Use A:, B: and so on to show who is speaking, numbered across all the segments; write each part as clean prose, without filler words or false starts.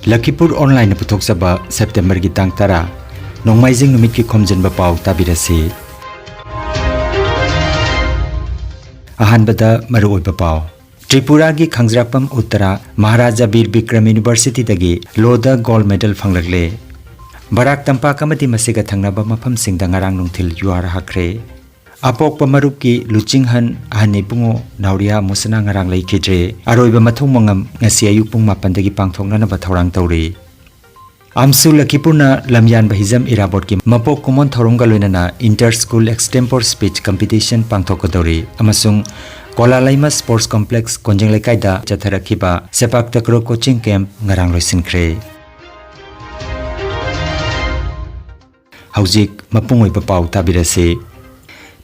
A: Lakhipuronline puthokchaba September gi tang tara nongmaijing numit ki Khomjinba Pao tabirasi ahanbada maru oiba Pao Tripura gi Khangzrakpam Uttara Maharaja Bir Bikram University dagi Loda gold medal phanglakle Barak Tampak amati masiga thangnaba mafam singda ngarang nungthil yuar hakre Apok pamaruk ki luchinghan ahani pungo nauria musana ngarang laikidre aroiba mathung mangam ngasi ayuk pung mapan dagi pangthokna na bathorang tawri Amsu Lakhipurna lamyan bahizam irabot ki mapok kumon thorunga loinana inter school extempore speech competition pangthokadori amasung Kolalaima Sports Complex Khomjinba da Chatharakhiba Sepak Takraw coaching camp ngarang loisinkhre Haujik mapungoi Pao tabirase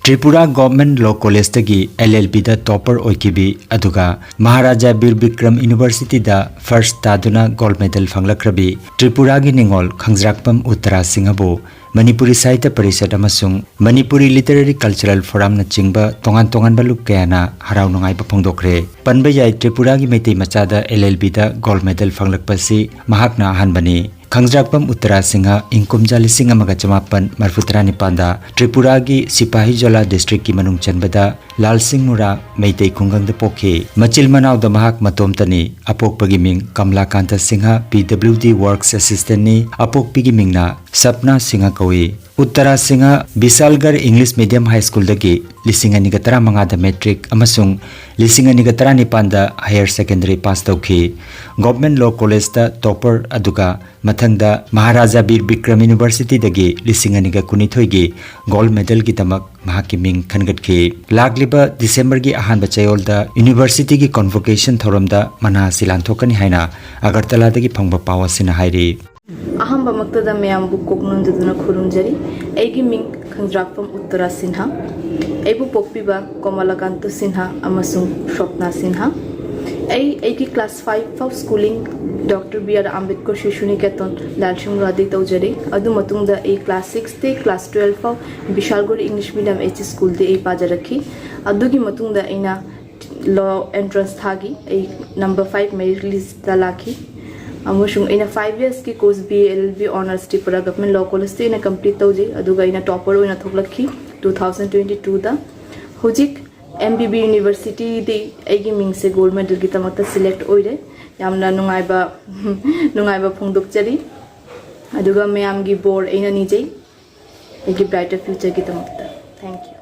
A: Tripura Government Law College tagi LLB da topper oikibi aduga Maharaja Bir Bikram University da first taduna gold medal phanglakrabi Tripura gi ningol Khangzrakpam Uttara Singhabu Manipuri Sahitya Parishad amasung Manipuri Literary Cultural Forum na chingba tongan baluk kayana harau nungai pa phongdokre panba yai Tripura gi meitei machada LLB da gold medal phanglakpasi mahakna hanbani Khangzrakpam Uttara Singha ingkumja lising amaga chamapan marfutra nipanda Tripura gi Sipahi Jola district ki manung chanbada Lal Singh Mura meitei khungang da pokhe machil manau da mahak matomtani apok pagi ming Kamla Kanta Singha PWD Works Assistant ni apok pigi mingna Sapna Singha kawi Uttara Singha Bisalgar English Medium High School dagi lising ani gatara manga da metric amasung lising ani gatara nipanda higher secondary pass tawkhi Government Law College da topper aduga mathangda Maharaja Bir Bikram University dagi lising ani ga kunithoi gi gold medal gi tamak mahaki ming khangatki lagliba December gi ahanba chayol da university gi convocation thoram da mana silanthokani haina Agartala dagi phangba Pao sina hairi
B: ahamba maktada mayam bu koknon jaduna khurumjari aigi ming Khangzrakpam Uttara Sinha aibu pokpiba Komalakantu Sinha amasung Shopna Sinha aigi class 5 fau schooling Dr. B.R. Ambedkar Shishuniketan Lalshung Radi Taujari adu matungda a class 6 te class 12 fau Bishalgor English Medium H school de a pajarakhi adugi matungda ina law entrance thagi a number 5 merit list dalaki amusung ina 5 years ki course BLB honors Tripura Government Law College ina complete tawje aduga ina topper oina thoklakhi 2022 da hojik MBB University de aigi mingse gold medal ki tamakta select oire yamna nungaiba phongdokchari aduga mayam gi board ina nijai aigi brighter future ki tamakta thank you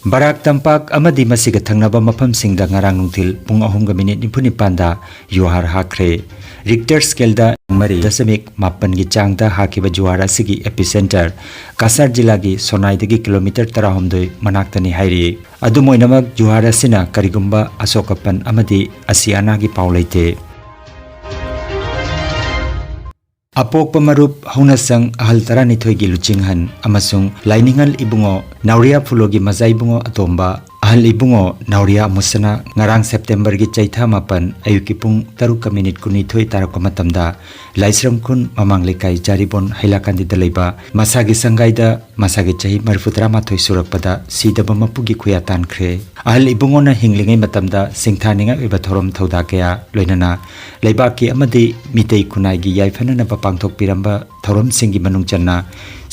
A: Barak Tampak amadi masiga thangnaba mafam singda ngarang nungthil pung 3:49 da yuhar hakre Richter scale da mari dasamik mapan gi changda hakiba juara sigi epicenter Kasar jila gi Sonai dagi kilometer 13 manaktani hairi adumoinamak juara sina karigumba asokapan amadi asiana gi paulaite Apok pamarup haunasang ahal tarani thoigi luchinghan amasung lainingal ibungo nauria phulogi mazai bungo atomba ahal ibungo nauria musana ngarang September gi chaitha mapan ayuki pung 3 kuni thoi tarak matamda laisram khun mamang lekai jaribon hailakandi dalaiba masagi sangaida masagi chahi marfutra ma thoi surakpada sidaba mapugi khuya tankhre ahal ibungo na hinglingai matamda singthaninga iba thorom thoda kaya loinana leibaki amadi mitei kunai gi yaifana na pangthok piramba thorom singi manung channa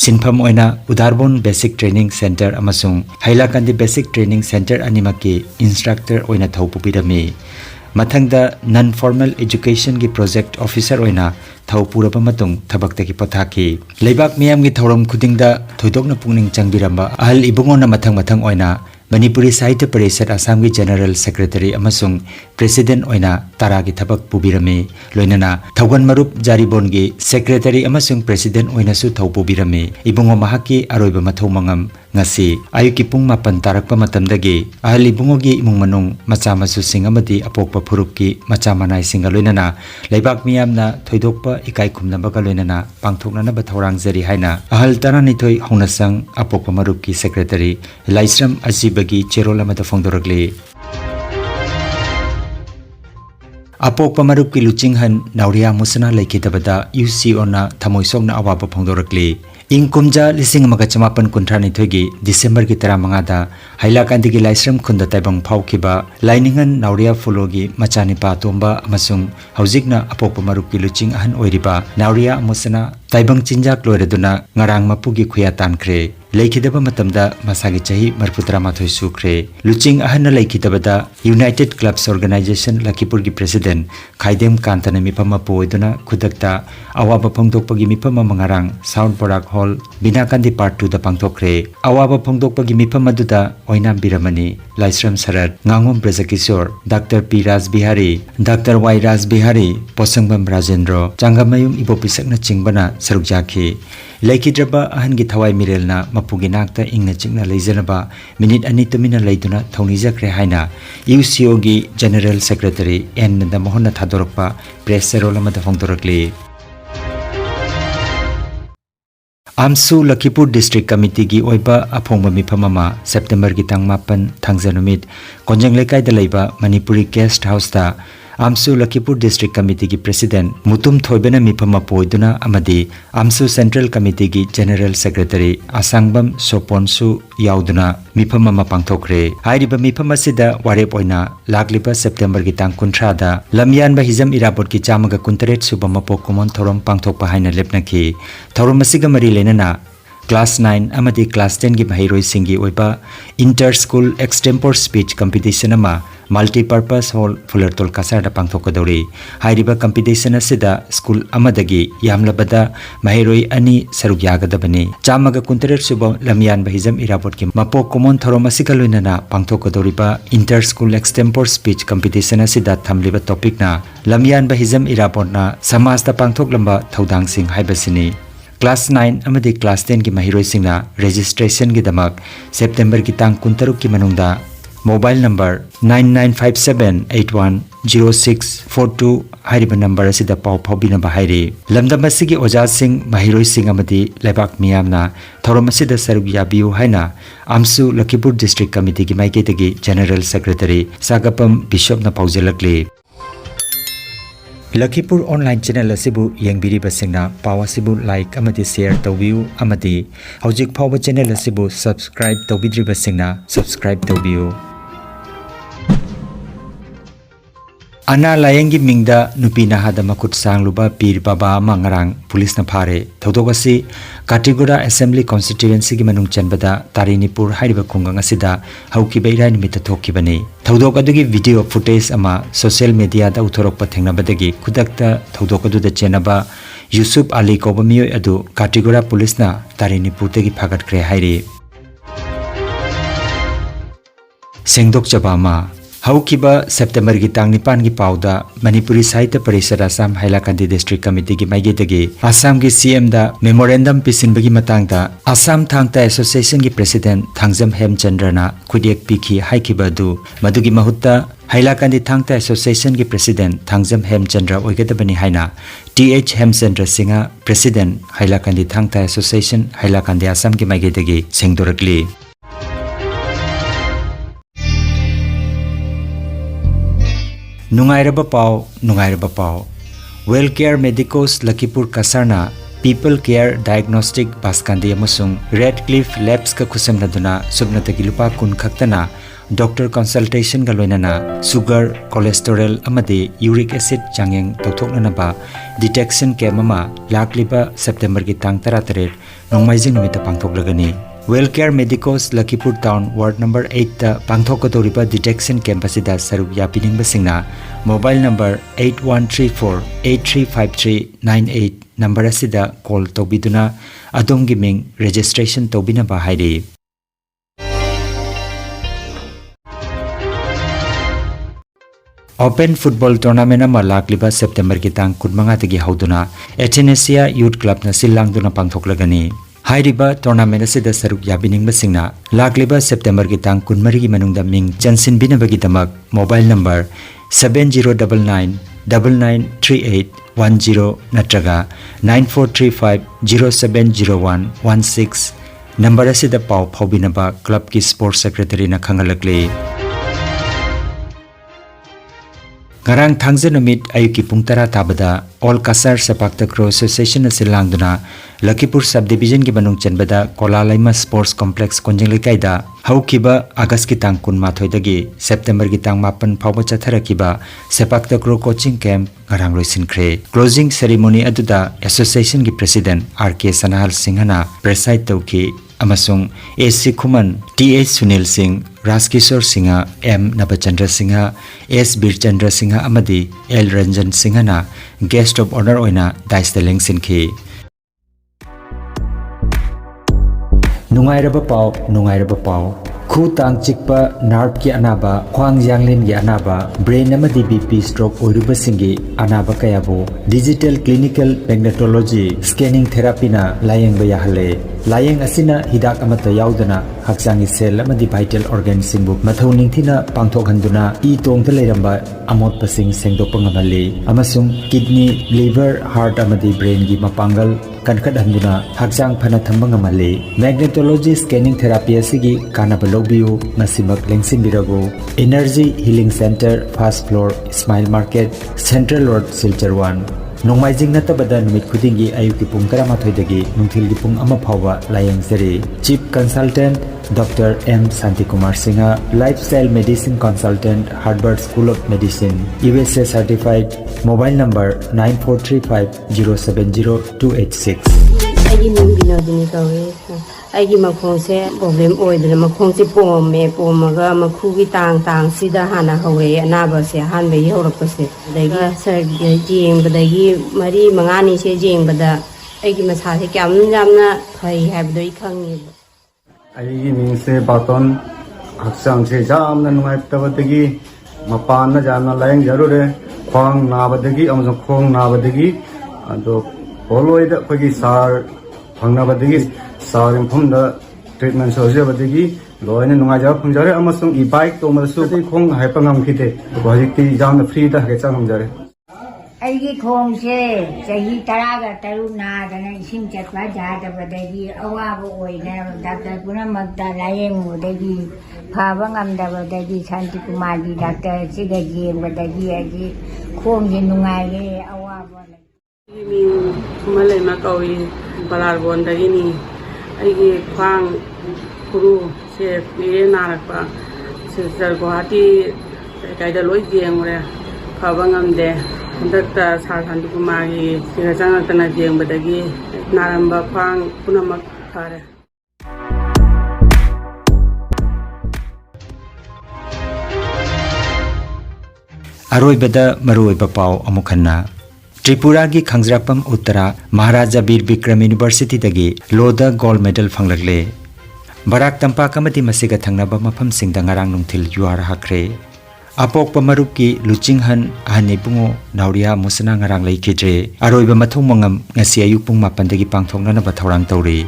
A: sinpham oina Udarbon Basic Training Center amasung Hailakandi Basic Training Center animaki instructor oina thaupu pirami mathangda non formal education gi project officer oina thaupuraba matung thabakta ki pathaki leibak miyam gi thorom khudingda thoidokna pungning changbiramba ahal ibungona mathang oina Manipuri Sahitya Parishad Assam gi General Secretary amasung President oina taragi thabak pubirami loinana Thaugan Marup Jaribon gi Secretary amasung President oina su thaupubirami ibungo mahaki aroiba mathau mangam ngasi ayuki pung mapan tarakpa matamdagi ahal ibungo gi imung manung macha masu sing amadi apokpa phuruk ki macha manai singa loinana leibak miyamna thoidokpa ikai khumnaba ga loinana pangthokna na bathorang jari haina ahal tarani thoi honasang apokpa marup ki Secretary Laisram Ajibagi Cherola mata phongdoragli Apok pamarup ki luchinghan nauria musana laikidabada UC ona thamoisokna awaba phongdoragli ing kumja lising amaga chamapan kunthra nithogi December ki tara mangada hailakandi gi laisram khunda taibang phaukiba lainingan nauria fulogi machani pa tomba amasung haujikna apokpa maruk ki luching ahan oiriba nauria amusana taibang chinjak loireduna ngarang mapugi khuya tankhre leikidaba matamda masagi chahi marputra mathoi sukre luching ahanna leikidabada United Clubs Organization Lakhipur gi president Khaidem Kantana mipama poiduna khudakta awaba phongdokpagi mipama mangarang Sound Barak Hall Binakandi Part 2 da pangthokre awaba phongdokpagi mipama duda oinam biramani Laisram Sarat Ngangom Brajakishor Dr. P. Raj Bihari Dr. Y. Raj Bihari Posangbam Rajendra Changamayum Ibopisakna chingbana sarukjaki Laikidraba ahangi thawai mirelna mapugi nakta ingna chingna leijanaba minute ani tumina leiduna thongnijakre haina UCO gi General Secretary N Nanda Mohana thadorokpa press serolama da phongdorakli Amsu Lakhipur District Committee gi oiba aphongba miphamama September gi tang 8 thangjanumit konjang lekai da leiba Manipuri Guest House da Amsu Lakhipur District Committee gi President Mutum Thoibena mipama poiduna amadi Amsu Central Committee gi General Secretary Asangbam Soponsu yauduna mipama mapangthokre hairiba mipama sida warep oina lakliba September gi tang 13 da lamyan ba hizam irabot ki chamaga kuntaret suba mapok common thorom pangthokpa haina lepnaki thorom asiga mari lenana Class 9 amadi Class 10 gi bahiroi singi oiba Inter School Extempore Speech Competition ama Multi-Purpose Hall Fulertol Kasar da pangthokadori hairiba competition asida school amadagi yamlabada mahiroi ani saruk yagadabani chamaga kuntaret suba lamyan bahizam irabot ki mapok common thorom asika loinana pangthokadoriba Inter School Extempore Speech Competition asida thamliba topic na lamyan bahizam irabot na samaj da pangthoklamba thodang sing haibasini Class 9 amadi Class 10 ki mahiroi singna registration gi damak September ki tang 13 ki manungda mobile number 9957810642 hairiba number asida pau phobina bahairi lamdam asigi oja sing mahiroi sing amadi lebak miyamna thorom asida saruk yabiu haina Amsu Lakhipur District Committee ki maiketagi General Secretary Sagapam Bishop na paujelakli Lakhipur online channel asibu yengbiriba singna paw asibu like amadi share tawbiu amadi hojik phawba channel asibu subscribe tawbidriba singna subscribe tawbiu Ana layengi mingda nupina hada makut sangluba pir baba mangarang police na phare thodogasi Katigura Assembly Constituency gi manung chanbada Tarinipur hairiba khungang asida hauki beirai nimita thokibani thodok adugi video footage ama social media da uthorokpa thengnabadagi khudakta thodok adu da chenaba Yusuf Ali Kobamioi adu Katigura police na Tarinipur tegi phagat kre hairi Sengdok Chabama Haukiba September gi tang 9 gi pauda Manipuri Sahitya Parishad Assam Hailakandi District Committee gi maigedagi Assam gi CM da memorandum pisinbagi matangda Assam Thangta Association gi President Thangjam Hemchandrana khudek pikhi haikibadu madugi mahutta Hailakandi Thangta Association gi President Thangjam Hemchandra oigadabani haina TH Hemchandra Singha President Hailakandi Thangta Association Hailakandi Assam gi maigedagi sengdorakli Nungairaba Pao Well Care Medicos Lakhipur Kasarna People Care Diagnostic Baskandi amasung Red Cliff Labs ka khusamnaduna subnatagi lupa kun khaktana doctor consultation ga loinana sugar cholesterol amadi uric acid changyeng tokthoknanaba detection camp ama lakliba September gi tang 13 nongmaijing numita pangthoklagani Wellcare Medicos Lakhipur Town Ward number 8 ta pangthokadoriba detection camp asida saruk yapiningba singna mobile number 8134835398 number asida call tobiduna adomgi ming registration tobina ba hairi Open Football Tournament ama lakliba September ki tang 15 tagi hauduna Ethnesia Youth Club na silangduna pangthoklagani Hairiba tournament asida saruk yabiningbा singna lakliba September ki tang 13 gi manungda ming chansin binabagi damak mobile number 7099993810 natraga 9435070116 number asida paw phobinaba club ki sports secretary na khangalakli ngarang thangje numit ayuki pung tara tabada all kasar sepak takraw association ase langduna Lakhipur subdivision ki banung chenbada kolalaima sports complex konjinglekai da haukiba august ki tang 12 dagi september ki tang 8 phawba chatharakiba sepak takraw coaching camp ngarang loisinkhre closing ceremony aduda association ki president RK Sanahal Singhana preside tawki amasung AC Khuman TH Sunil Singh Raskishore Singha M Nabachandra Singha S Birchandra Singha amadi L Ranjan Singhana guest of honor oina daisteleng sinkhi nungairaba pau khu tang chikpa nerve ki anaba khwang janglin gi anaba brain amadi BP stroke oiruba singi anaba kayabo digital clinical magnetology scanning therapy na layeng ba yahale layeng asina hidak amata yaudana haksangi cell amadi vital organ singbu mathau ningthina pangthok handuna I tongta leiramba amot pasing sengdok pangamali amasung kidney liver heart amadi brain gi mapangal kankat handuna haksang phana thambang amali magnetology scanning therapy asigi kanaba lobbiu nasimak lengsin birago energy healing center first floor smile market central road silchar 1 nongmaijing natabada numit khudingi ayuki pung 13 dagi nungthilgi pung ama phawba layeng seri chief consultant Dr. M. Santikumar Singha, Lifestyle Medicine Consultant, Harvard School of Medicine, USA Certified, Mobile number 9435070286.
C: Aigi ming binodini kawe. Aigi makhong se problem oidana makhong se pomme pomaga makhugi tang sida hana hawe anaba se hanbe yorap se. Dagi sir jing badagi mari mangani se jing bada aigi masa se kyam jamna phai habdo ikhangi.
D: Aigi ming se baton haksang se jamna nungaittabadagi mapan na jamna layeng jarure khwang nabadagi amsong khong nabadagi ado oloida phagi sar phangnabadagi sar imphumda treatment sojabadagi loina nungaja phungjare amasong I bike to masu khong haipangam khite hojikti jamna free da hage changamjare
E: Aigi khongse chahi taraga taruna dana ising chatwa jadabadagi awaba oina doctor punamakta layeng modagi phaba ngamdabadagi Santi Kumari doctor siga jengbadagi agi khongse nungaire awaba
F: mi malai ma kawi balar bondagi ni aigi khwang kuru se pire narakpa se sar Guwahati kaida loi jengore phaba ngamde Dr. Santi Kumari siga changatana jengbadagi naramba khwang punamak phare
A: aroibada maroiba pau amukhanna Tripura gi Khangzrakpam Uttara Maharaja Bir Bikram University dagi Loda gold medal phanglakle Barak Tampak amati masiga thangnaba mafam singda ngarang nungthil yuar hakre apokpa marup ki luchinghan ahani bungo nauria musana ngarang leikidre aroiba mathong mangam ngasi ayuk pung 8 dagi pangthokna ba thorang tawri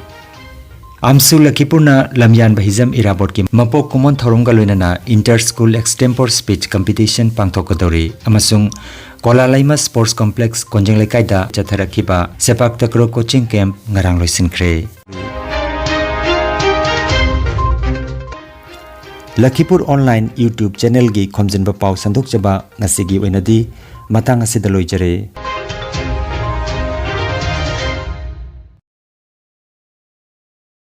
A: Amsu Lakhipurna lamyan bahizam irabot ki mapok kumon thorongga loinana inter school extempore speech competition pangthokadori amasung Kolalaima Sports Complex Konjinglekai da chatharakiba sepak takraw coaching camp ngarang loisinkhre Lakhipuronline YouTube channel gi Khomjinba Pao sandok chaba ngasigi oinadi matang asida loijare